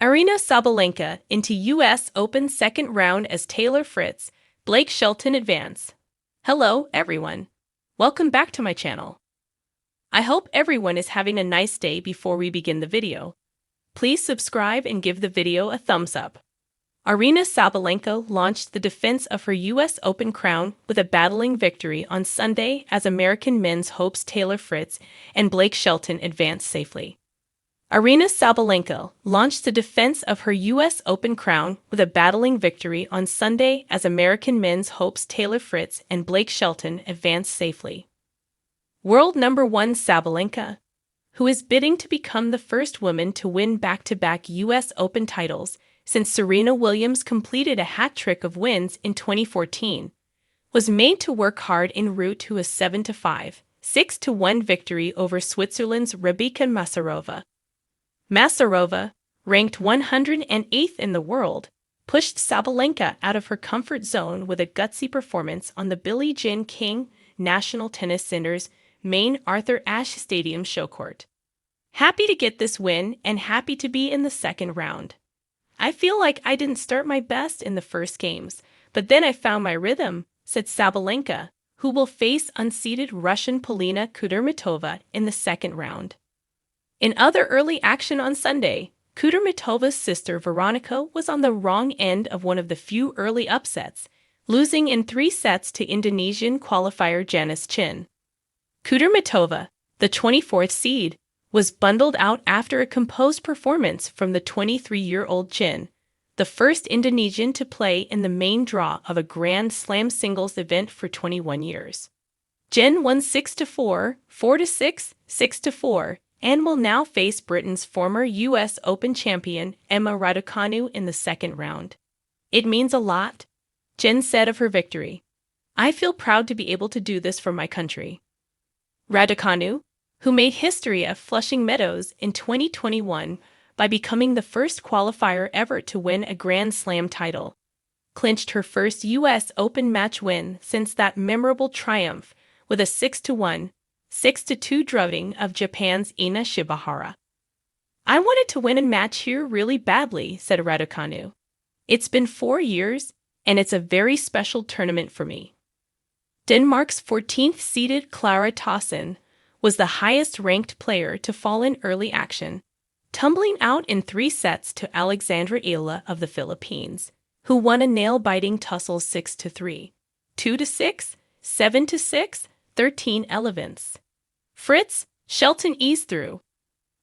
Aryna Sabalenka into U.S. Open second round as Taylor Fritz, Blake Shelton advance. Hello, everyone. Welcome back to my channel. I hope everyone is having a nice day. Before we begin the video, please subscribe and give the video a thumbs up. Aryna Sabalenka launched the defense of her U.S. Open crown with a battling victory on Sunday as American men's hopes Taylor Fritz and Blake Shelton advanced safely. Aryna Sabalenka launched the defense of her U.S. Open crown with a battling victory on Sunday as American men's hopes Taylor Fritz and Blake Shelton advanced safely. World number 1 Sabalenka, who is bidding to become the first woman to win back-to-back U.S. Open titles since Serena Williams completed a hat-trick of wins in 2014, was made to work hard en route to a 7-5, 6-1 victory over Switzerland's Rebeka Masarova. Masarova, ranked 108th in the world, pushed Sabalenka out of her comfort zone with a gutsy performance on the Billie Jean King National Tennis Center's main Arthur Ashe Stadium showcourt. Happy to get this win and happy to be in the second round. I feel like I didn't start my best in the first games, but then I found my rhythm, said Sabalenka, who will face unseeded Russian Polina Kudermetova in the second round. In other early action on Sunday, Kudermetova's sister Veronica was on the wrong end of one of the few early upsets, losing in 3 sets to Indonesian qualifier Janice Chin. Kudermetova, the 24th seed, was bundled out after a composed performance from the 23-year-old Chin, the first Indonesian to play in the main draw of a Grand Slam singles event for 21 years. Chin won 6-4, 4-6, 6-4, and will now face Britain's former U.S. Open champion Emma Raducanu in the second round. It means a lot, Chin said of her victory. I feel proud to be able to do this for my country. Raducanu, who made history at Flushing Meadows in 2021 by becoming the first qualifier ever to win a Grand Slam title, clinched her first U.S. Open match win since that memorable triumph with a 6-1, 6-2 drubbing of Japan's Ina Shibahara. I wanted to win a match here really badly, said Raducanu. It's been 4 years, and it's a very special tournament for me. Denmark's 14th-seeded Clara Tauson was the highest-ranked player to fall in early action, tumbling out in 3 sets to Alexandra Ila of the Philippines, who won a nail-biting tussle 6-3, 2-6, 7-6, 13-11. Fritz, Shelton eased through,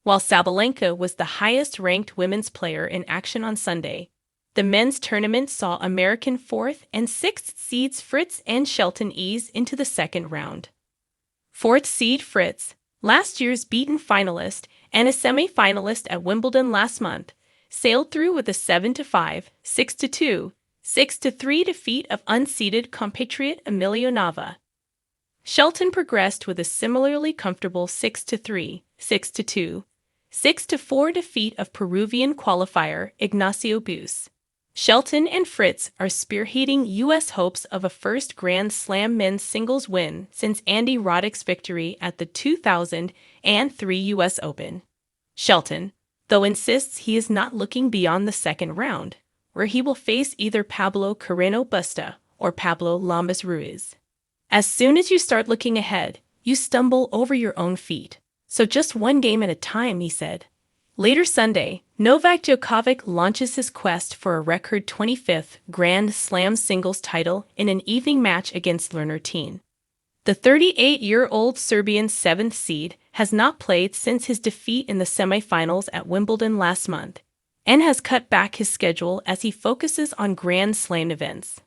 while Sabalenka was the highest-ranked women's player in action on Sunday. The men's tournament saw American 4th and 6th seeds Fritz and Shelton ease into the second round. 4th seed Fritz, last year's beaten finalist and a semi-finalist at Wimbledon last month, sailed through with a 7-5, 6-2, 6-3 defeat of unseeded compatriot Emilio Nava. Shelton progressed with a similarly comfortable 6-3, 6-2, 6-4 defeat of Peruvian qualifier Ignacio Bus. Shelton and Fritz are spearheading U.S. hopes of a first Grand Slam men's singles win since Andy Roddick's victory at the 2003 U.S. Open. Shelton, though, insists he is not looking beyond the second round, where he will face either Pablo Carreno Busta or Pablo Lamas Ruiz. As soon as you start looking ahead, you stumble over your own feet. So just one game at a time, he said. Later Sunday, Novak Djokovic launches his quest for a record 25th Grand Slam singles title in an evening match against Lerner Teen. The 38-year-old Serbian 7th seed has not played since his defeat in the semifinals at Wimbledon last month, and has cut back his schedule as he focuses on Grand Slam events.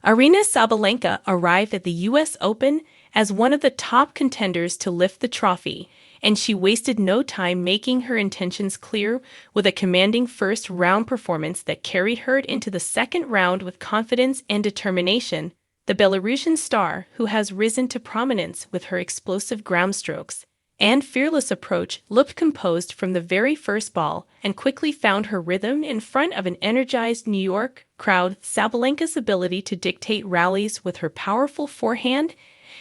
Aryna Sabalenka arrived at the U.S. Open as one of the top contenders to lift the trophy, and she wasted no time making her intentions clear with a commanding first-round performance that carried her into the second round with confidence and determination. The Belarusian star, who has risen to prominence with her explosive ground strokes and fearless approach, looked composed from the very first ball and quickly found her rhythm in front of an energized New York crowd. Sabalenka's ability to dictate rallies with her powerful forehand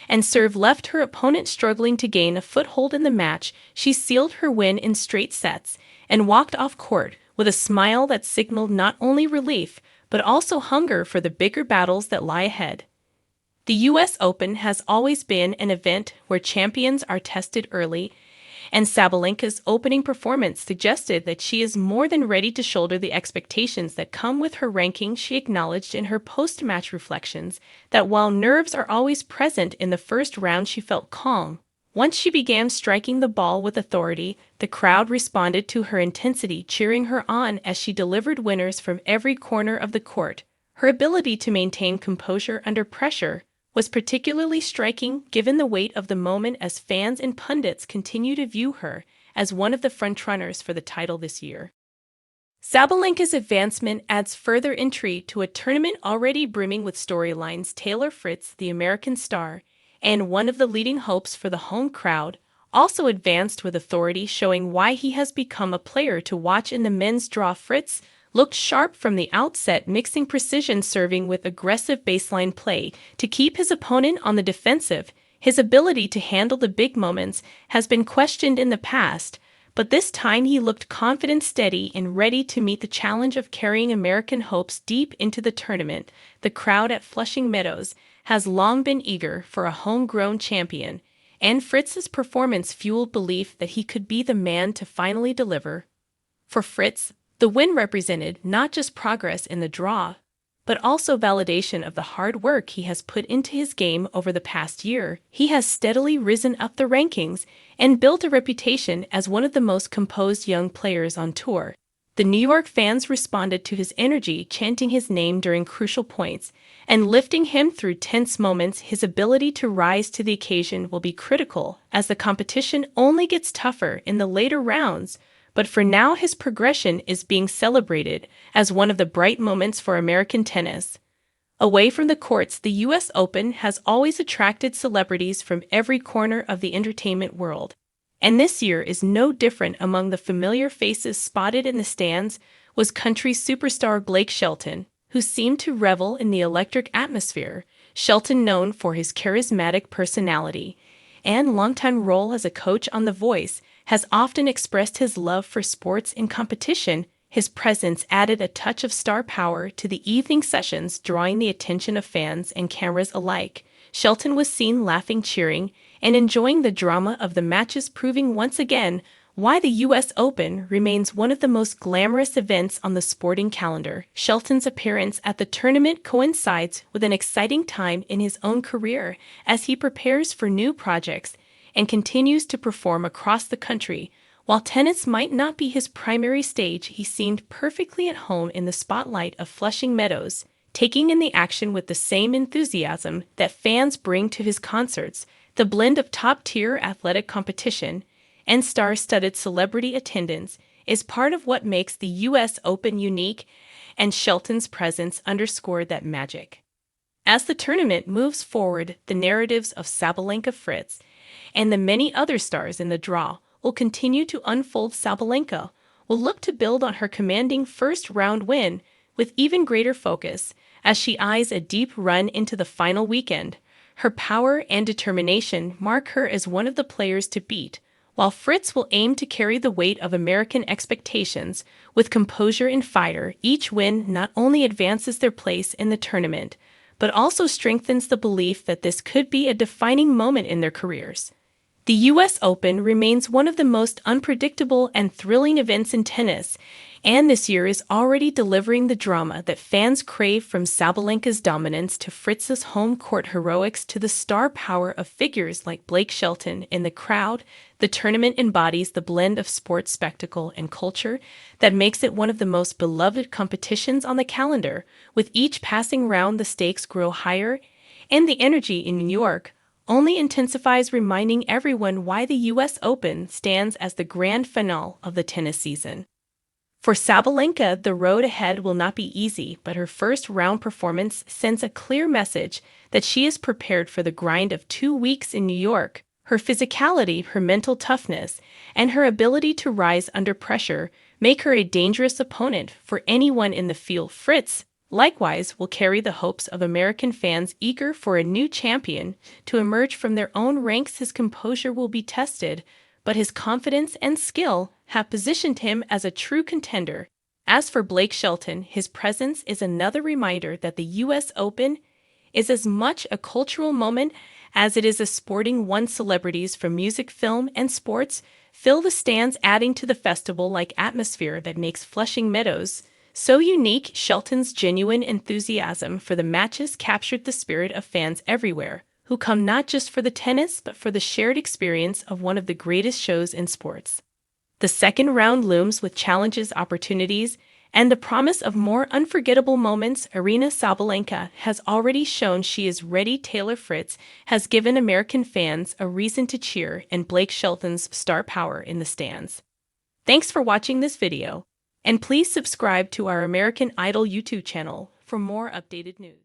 and serve left her opponent struggling to gain a foothold in the match. She sealed her win in straight sets and walked off court with a smile that signaled not only relief, but also hunger for the bigger battles that lie ahead. The U.S. Open has always been an event where champions are tested early, and Sabalenka's opening performance suggested that she is more than ready to shoulder the expectations that come with her ranking. She acknowledged in her post-match reflections that while nerves are always present in the first round, she felt calm. Once she began striking the ball with authority, the crowd responded to her intensity, cheering her on as she delivered winners from every corner of the court. Her ability to maintain composure under pressure was particularly striking given the weight of the moment, as fans and pundits continue to view her as one of the frontrunners for the title this year. Sabalenka's advancement adds further intrigue to a tournament already brimming with storylines. Taylor Fritz, the American star, and one of the leading hopes for the home crowd, also advanced with authority, showing why he has become a player to watch in the men's draw. Fritz looked sharp from the outset, mixing precision serving with aggressive baseline play to keep his opponent on the defensive. His ability to handle the big moments has been questioned in the past, but this time he looked confident, steady, and ready to meet the challenge of carrying American hopes deep into the tournament. The crowd at Flushing Meadows has long been eager for a homegrown champion, and Fritz's performance fueled belief that he could be the man to finally deliver. For Fritz, the win represented not just progress in the draw, but also validation of the hard work he has put into his game over the past year. He has steadily risen up the rankings and built a reputation as one of the most composed young players on tour. The New York fans responded to his energy, chanting his name during crucial points and lifting him through tense moments. His ability to rise to the occasion will be critical as the competition only gets tougher in the later rounds. But for now, his progression is being celebrated as one of the bright moments for American tennis. Away from the courts, the U.S. Open has always attracted celebrities from every corner of the entertainment world. And this year is no different. Among the familiar faces spotted in the stands was country superstar Blake Shelton, who seemed to revel in the electric atmosphere. Shelton, known for his charismatic personality and longtime role as a coach on The Voice, has often expressed his love for sports and competition. His presence added a touch of star power to the evening sessions, drawing the attention of fans and cameras alike. Shelton was seen laughing, cheering, and enjoying the drama of the matches, proving once again why the U.S. Open remains one of the most glamorous events on the sporting calendar. Shelton's appearance at the tournament coincides with an exciting time in his own career as he prepares for new projects and continues to perform across the country. While tennis might not be his primary stage, he seemed perfectly at home in the spotlight of Flushing Meadows, taking in the action with the same enthusiasm that fans bring to his concerts. The blend of top-tier athletic competition and star-studded celebrity attendance is part of what makes the U.S. Open unique, and Shelton's presence underscored that magic. As the tournament moves forward, the narratives of Sabalenka, Fritz, and the many other stars in the draw will continue to unfold. Sabalenka will look to build on her commanding first-round win with even greater focus as she eyes a deep run into the final weekend. Her power and determination mark her as one of the players to beat, while Fritz will aim to carry the weight of American expectations with composure and fire. Each win not only advances their place in the tournament, but also strengthens the belief that this could be a defining moment in their careers. The U.S. Open remains one of the most unpredictable and thrilling events in tennis, and this year is already delivering the drama that fans crave. From Sabalenka's dominance to Fritz's home court heroics to the star power of figures like Blake Shelton in the crowd, the tournament embodies the blend of sports spectacle and culture that makes it one of the most beloved competitions on the calendar. With each passing round, the stakes grow higher, and the energy in New York only intensifies, reminding everyone why the U.S. Open stands as the grand finale of the tennis season. For Sabalenka, the road ahead will not be easy, but her first-round performance sends a clear message that she is prepared for the grind of 2 weeks in New York. Her physicality, her mental toughness, and her ability to rise under pressure make her a dangerous opponent for anyone in the field. Fritz, likewise, will carry the hopes of American fans eager for a new champion to emerge from their own ranks. His composure will be tested, but his confidence and skill have positioned him as a true contender. As for Blake Shelton, his presence is another reminder that the US Open is as much a cultural moment as it is a sporting one. Celebrities from music, film, and sports fill the stands, adding to the festival-like atmosphere that makes Flushing Meadows so unique. Shelton's genuine enthusiasm for the matches captured the spirit of fans everywhere, who come not just for the tennis but for the shared experience of one of the greatest shows in sports. The second round looms with challenges, opportunities, and the promise of more unforgettable moments. Aryna Sabalenka has already shown she is ready. Taylor Fritz has given American fans a reason to cheer, and Blake Shelton's star power in the stands. Thanks for watching this video, and please subscribe to our American Idol YouTube channel for more updated news.